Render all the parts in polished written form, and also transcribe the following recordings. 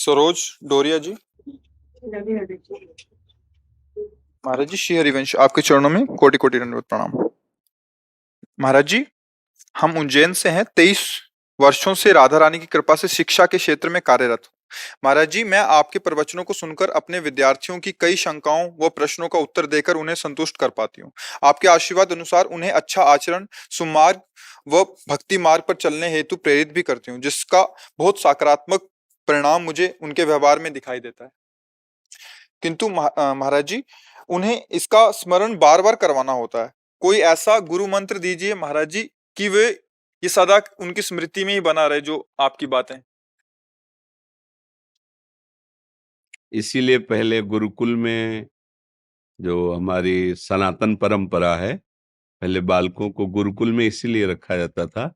सरोज डोरिया जी। महाराज जी, श्री हरिवंश आपके चरणों में कोटि कोटि दंडवत प्रणाम। महाराज जी, हम उज्जैन से हैं। 23 वर्षों से राधा रानी की कृपा से शिक्षा के क्षेत्र में कार्यरत हूँ। महाराज जी, मैं आपके प्रवचनों को सुनकर अपने विद्यार्थियों की कई शंकाओं व प्रश्नों का उत्तर देकर उन्हें संतुष्ट कर पाती हूँ। आपके आशीर्वाद अनुसार उन्हें अच्छा आचरण, सुमार्ग व भक्ति मार्ग पर चलने हेतु प्रेरित भी करती हूँ, जिसका बहुत सकारात्मक परिणाम मुझे उनके व्यवहार में दिखाई देता है। किंतु महाराज जी, उन्हें इसका स्मरण बार बार करवाना होता है। कोई ऐसा गुरु मंत्र दीजिए महाराज जी कि वे ये सदा उनकी स्मृति में ही बना रहे जो आपकी बातें। इसीलिए पहले गुरुकुल में जो हमारी सनातन परंपरा है, पहले बालकों को गुरुकुल में इसीलिए रखा जाता था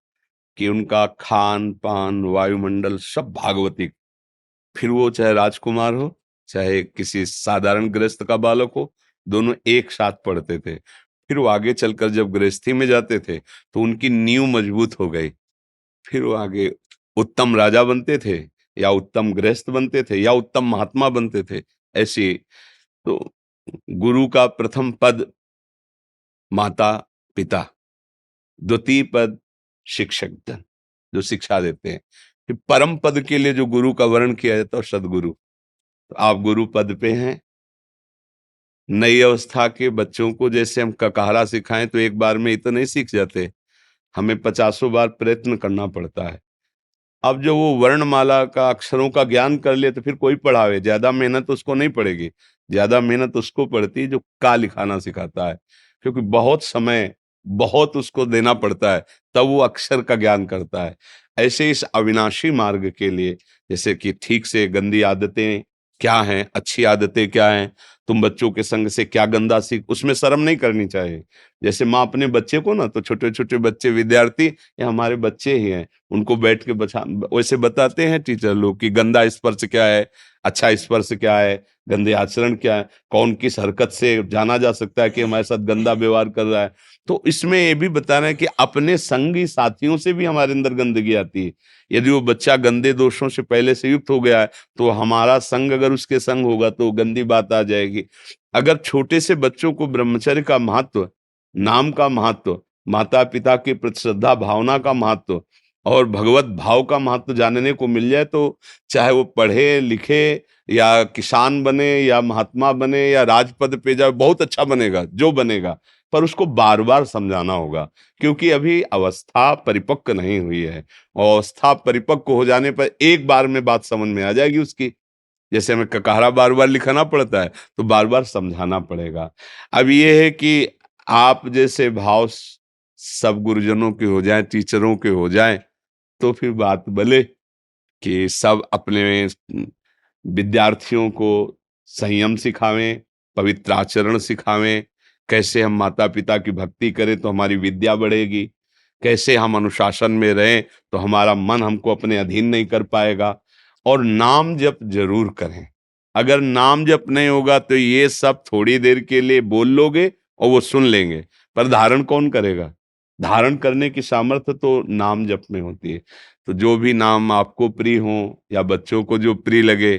कि उनका खान पान वायुमंडल सब भागवतिक, फिर वो चाहे राजकुमार हो चाहे किसी साधारण गृहस्थ का बालक हो, दोनों एक साथ पढ़ते थे। फिर वो आगे चलकर जब गृहस्थी में जाते थे तो उनकी नींव मजबूत हो गई। फिर वो आगे उत्तम राजा बनते थे या उत्तम गृहस्थ बनते थे या उत्तम महात्मा बनते थे। ऐसी तो गुरु का प्रथम पद माता पिता, द्वितीय पद शिक्षक जन जो शिक्षा देते हैं, फिर परम पद के लिए जो गुरु का वर्ण किया जाता है सदगुरु। तो आप गुरु पद पे हैं। नई अवस्था के बच्चों को जैसे हम ककारा सिखाएं तो एक बार में इतना नहीं सीख जाते, हमें 50 बार प्रयत्न करना पड़ता है। अब जो वो वर्णमाला का अक्षरों का ज्ञान कर ले तो फिर कोई पढ़ावे, ज्यादा मेहनत उसको नहीं पड़ेगी। ज्यादा मेहनत उसको पड़ती है जो का लिखाना सिखाता है, क्योंकि बहुत समय बहुत उसको देना पड़ता है, तब वो अक्षर का ज्ञान करता है। ऐसे इस अविनाशी मार्ग के लिए, जैसे कि ठीक से गंदी आदतें क्या हैं, अच्छी आदतें क्या हैं, तुम बच्चों के संग से क्या गंदा सीख, उसमें शर्म नहीं करनी चाहिए। जैसे माँ अपने बच्चे को ना, तो छोटे छोटे बच्चे विद्यार्थी ये हमारे बच्चे ही हैं, उनको बैठ के वैसे बताते हैं टीचर लोग कि गंदा स्पर्श क्या है, अच्छा स्पर्श क्या है, गंदे आचरण क्या है, कौन किस हरकत से जाना जा सकता है कि हमारे साथ गंदा व्यवहार कर रहा है। तो इसमें ये भी बताना है कि अपने संगी साथियों से भी हमारे अंदर गंदगी आती है। यदि वो बच्चा गंदे दोषों से पहले से युक्त हो गया है तो हमारा संग अगर उसके संग होगा तो गंदी बात आ जाएगी। अगर छोटे से बच्चों को ब्रह्मचर्य का महत्व, नाम का महत्व, माता पिता के प्रति श्रद्धा भावना का महत्व और भगवत भाव का महत्व जानने को मिल जाए तो चाहे वो पढ़े लिखे या किसान बने या महात्मा बने या राजपद पे जाए, बहुत अच्छा बनेगा जो बनेगा, पर उसको बार बार समझाना होगा, क्योंकि अभी अवस्था परिपक्व नहीं हुई है। और अवस्था परिपक्व हो जाने पर एक बार में बात समझ में आ जाएगी उसकी। जैसे हमें ककारा बार बार लिखाना पड़ता है तो बार बार समझाना पड़ेगा। अब ये है कि आप जैसे भाव सब गुरुजनों के हो जाएं, टीचरों के हो जाएं, तो फिर बात भले कि सब अपने विद्यार्थियों को संयम सिखावें, पवित्र आचरण सिखावें, कैसे हम माता पिता की भक्ति करें तो हमारी विद्या बढ़ेगी, कैसे हम अनुशासन में रहें तो हमारा मन हमको अपने अधीन नहीं कर पाएगा। और नाम जप जरूर करें। अगर नाम जप नहीं होगा तो ये सब थोड़ी देर के लिए बोल लोगे और वो सुन लेंगे, पर धारण कौन करेगा? धारण करने की सामर्थ्य तो नाम जप में होती है। तो जो भी नाम आपको प्रिय हो या बच्चों को जो प्रिय लगे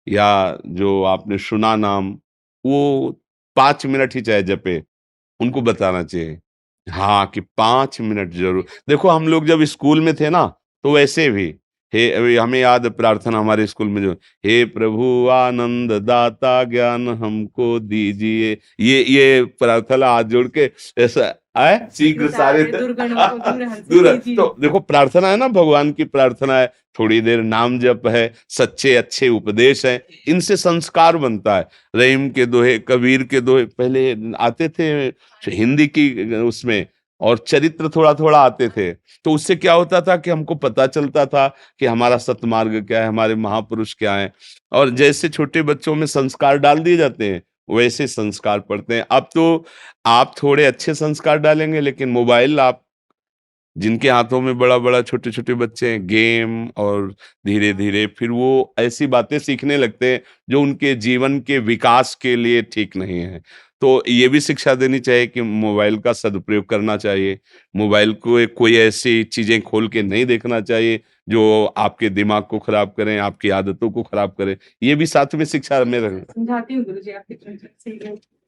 या जो आपने सुना नाम, वो 5 मिनट ही चाहे जपे, उनको बताना चाहिए। हाँ, कि 5 मिनट जरूर। देखो हम लोग जब स्कूल में थे ना, तो वैसे भी हे अभी हमें याद प्रार्थना हमारे स्कूल में जो, हे प्रभु आनंद दाता ज्ञान हमको दीजिए, ये प्रार्थना हाथ जोड़ के ऐसा आए शीघ्र सारे दुर्गुणों को दूर दूर। कीजिए। तो देखो प्रार्थना है ना, भगवान की प्रार्थना है, थोड़ी देर नाम जप है, सच्चे अच्छे उपदेश है, इनसे संस्कार बनता है। रहीम के दोहे, कबीर के दोहे पहले आते थे हिंदी की उसमें, और चरित्र थोड़ा थोड़ा आते थे, तो उससे क्या होता था कि हमको पता चलता था कि हमारा सतमार्ग क्या है, हमारे महापुरुष क्या है। और जैसे छोटे बच्चों में संस्कार डाल दिए जाते हैं वैसे संस्कार पढ़ते हैं। अब तो आप थोड़े अच्छे संस्कार डालेंगे लेकिन मोबाइल आप जिनके हाथों में बड़ा-बड़ा, छोटे-छोटे बच्चे हैं, गेम और धीरे-धीरे फिर वो ऐसी बातें सीखने लगते हैं, जो उनके जीवन के विकास के लिए ठीक नहीं है। तो ये भी शिक्षा देनी चाहिए कि मोबाइल का सदुपयोग करना चाहिए। मोबाइल को कोई ऐसी चीज़ें खोल के नहीं देखना चाहिए, जो आपके दिमाग को खराब करें, आपकी आदतों को खराब करें। ये भी साथ में शिक्षा में रहे। समझाती हूँ गुरुजी आपकी तरफ से।